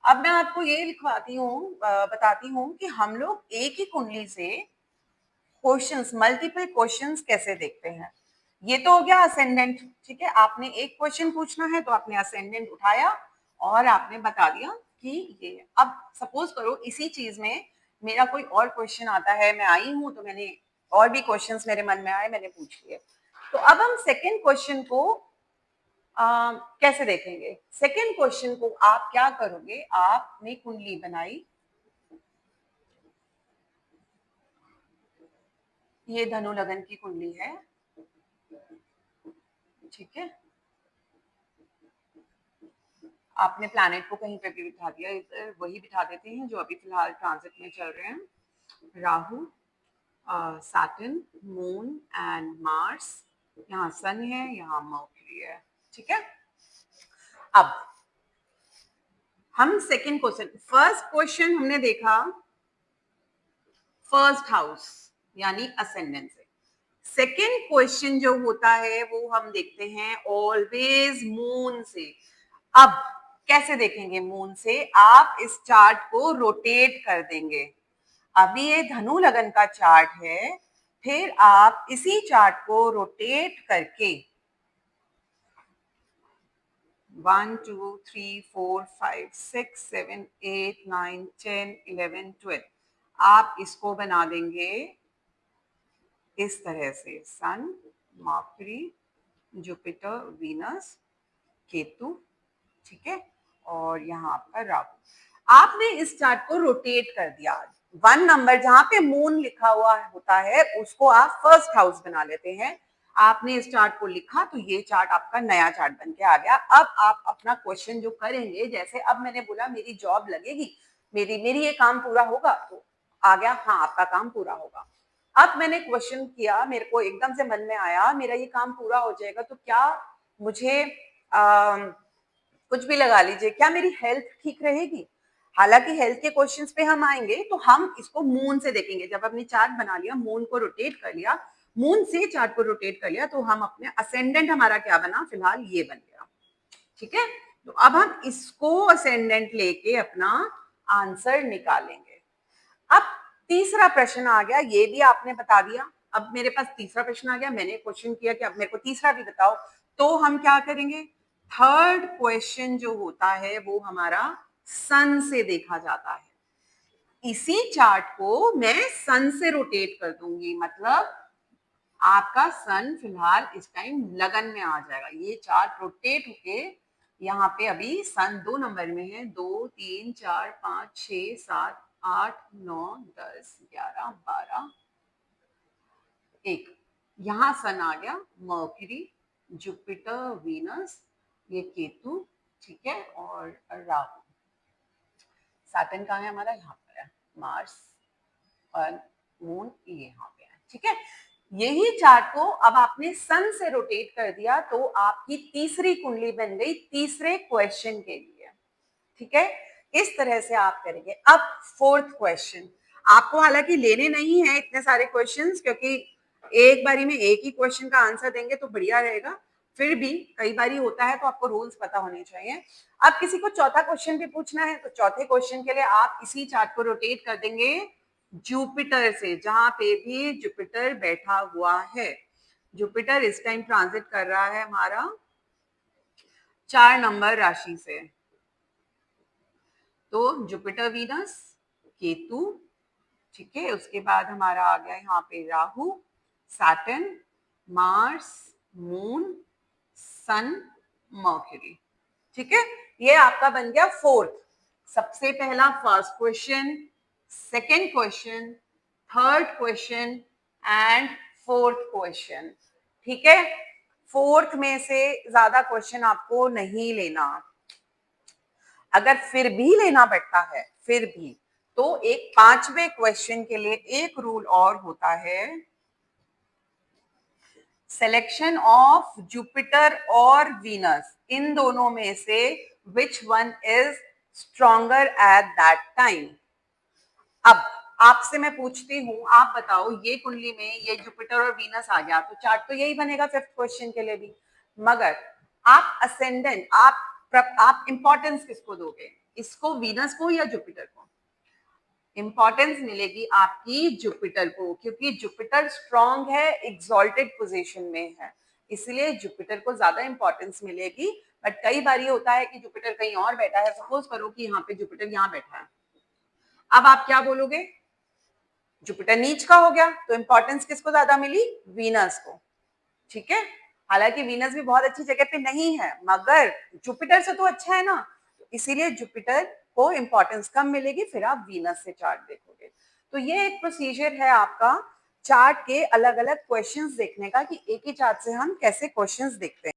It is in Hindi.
अब मैं आपको ये लिखवाती हूँ, बताती हूँ कि हम लोग एक ही कुंडली से क्वेश्चंस, मल्टीपल क्वेश्चंस कैसे देखते हैं। ये तो हो गया असेंडेंट, ठीक है। आपने एक क्वेश्चन पूछना है तो आपने असेंडेंट उठाया और आपने बता दिया कि ये। अब सपोज करो इसी चीज में मेरा कोई और क्वेश्चन आता है, मैं आई हूं तो मैंने और भी क्वेश्चंस मेरे मन में आए, मैंने पूछ लिए। तो अब हम सेकेंड क्वेश्चन को कैसे देखेंगे। सेकेंड क्वेश्चन को आप क्या करोगे, आपने कुंडली बनाई, ये धनु लगन की कुंडली है, ठीक है। आपने प्लैनेट को कहीं पे भी बिठा दिया, इधर वही बिठा देते हैं जो अभी फिलहाल ट्रांजिट में चल रहे हैं। Rahu, Saturn, moon and Mars. यहाँ सन है, यहाँ मर्क्यूरी है, ठीक है। अब हम सेकंड क्वेश्चन, फर्स्ट क्वेश्चन हमने देखा फर्स्ट हाउस यानी असेंडेंट से। सेकेंड क्वेश्चन जो होता है वो हम देखते हैं ऑलवेज मून से। अब कैसे देखेंगे मून से, आप इस चार्ट को रोटेट कर देंगे। अभी ये धनु लगन का चार्ट है, फिर आप इसी चार्ट को रोटेट करके 1 2 3 4 5 6 7 8 9 10 11 12 आप इसको बना देंगे इस तरह से, सन, मर्क्यूरी, जुपिटर, वीनस, केतु, ठीक है, और यहाँ आपका राहु। आपने इस चार्ट को रोटेट कर दिया। 1 नंबर जहां पे मून लिखा हुआ होता है उसको आप फर्स्ट हाउस बना लेते हैं। आपने इस चार्ट को लिखा तो ये चार्ट आपका नया चार्ट बन के आ गया। अब आप अपना क्वेश्चन जो करेंगे, जैसे अब मैंने बोला मेरी जॉब लगेगी, मेरी ये काम पूरा होगा, तो आ गया हाँ आपका काम पूरा होगा। अब मैंने क्वेश्चन किया, मेरे को एकदम से मन में आया मेरा ये काम पूरा हो जाएगा तो क्या मुझे कुछ भी लगा लीजिए, क्या मेरी हेल्थ ठीक रहेगी। हालांकि हेल्थ के क्वेश्चंस पे हम आएंगे तो हम इसको मून से देखेंगे। जब हमने चार्ट बना लिया, मून को रोटेट कर लिया, मून से चार्ट को रोटेट कर लिया, तो हम अपने असेंडेंट हमारा क्या बना, फिलहाल ये बन गया, ठीक है। तो अब हम इसको असेंडेंट लेके अपना आंसर निकालेंगे। अब तीसरा प्रश्न आ गया, ये भी आपने बता दिया। अब मेरे पास तीसरा प्रश्न आ गया, मैंने क्वेश्चन किया कि अब मेरे को तीसरा भी बताओ। तो हम क्या करेंगे, थर्ड क्वेश्चन जो होता है वो हमारा सन से देखा जाता है। इसी चार्ट को मैं सन से रोटेट कर दूंगी, मतलब आपका सन फिलहाल इस टाइम लगन में आ जाएगा। ये चार्ट रोटेट होके यहाँ पे अभी सन 2 नंबर में है, 2 3 4 5 6 7 8 9 10 11 12 1, यहाँ सन आ गया, मर्क्यूरी, जुपिटर, वीनस, ये केतु, ठीक है, और राहु। सैटर्न कहाँ है हमारा, यहाँ पर है, मार्स और मून ये यहाँ पे है, ठीक है। यही चार्ट को अब आपने सन से रोटेट कर दिया तो आपकी तीसरी कुंडली बन गई तीसरे क्वेश्चन के लिए, ठीक है। इस तरह से आप करेंगे। अब फोर्थ क्वेश्चन आपको हालांकि लेने नहीं है इतने सारे क्वेश्चंस, क्योंकि एक बारी में एक ही क्वेश्चन का आंसर देंगे तो बढ़िया रहेगा। फिर भी कई बारी होता है तो आपको रूल्स पता होने चाहिए। अब किसी को चौथा क्वेश्चन भी पूछना है तो चौथे क्वेश्चन के लिए आप इसी चार्ट को रोटेट कर देंगे जुपिटर से, जहां पे भी जुपिटर बैठा हुआ है। जुपिटर इस टाइम ट्रांजिट कर रहा है हमारा 4 नंबर राशि से। तो जुपिटर, वीनस, केतु, ठीक है, उसके बाद हमारा आ गया यहाँ पे राहु, सैटर्न, मार्स, मून, सन, मर्क्यूरी, ठीक है। ये आपका बन गया फोर्थ। सबसे पहला first question, second question, third question and fourth question, ठीक है। फोर्थ में से ज्यादा क्वेश्चन आपको नहीं लेना। अगर फिर भी लेना पड़ता है, फिर भी, तो एक पांचवें क्वेश्चन के लिए एक रूल और होता है, सिलेक्शन ऑफ जुपिटर और वीनस, इन दोनों में से which one is stronger at that time. अब आपसे मैं पूछती हूं, आप बताओ, ये कुंडली में ये जुपिटर और वीनस आ गया तो चार्ट तो यही बनेगा फिफ्थ क्वेश्चन के लिए भी। मगर आप असेंडेंट, आप इंपॉर्टेंस किसको दोगे, इसको, वीनस को या जुपिटर को? इंपॉर्टेंस मिलेगी आपकी जुपिटर को, क्योंकि जुपिटर स्ट्रॉन्ग है, एग्जॉल्टेड पोजीशन में है, इसलिए जुपिटर को ज्यादा इंपॉर्टेंस मिलेगी। बट कई बार ये होता है कि जुपिटर कहीं और बैठा है, सपोज करो कि यहाँ पे जुपिटर यहाँ बैठा है, अब आप क्या बोलोगे? जुपिटर नीच का हो गया, तो इंपॉर्टेंस किसको ज्यादा मिली? वीनस को। ठीक है, हालांकि वीनस भी बहुत अच्छी जगह पे नहीं है, मगर जुपिटर से तो अच्छा है ना, तो इसीलिए जुपिटर को इंपॉर्टेंस कम मिलेगी, फिर आप वीनस से चार्ट देखोगे। तो ये एक प्रोसीजर है आपका चार्ट के अलग अलग क्वेश्चंस देखने का, कि एक ही चार्ट से हम कैसे क्वेश्चंस देखते हैं।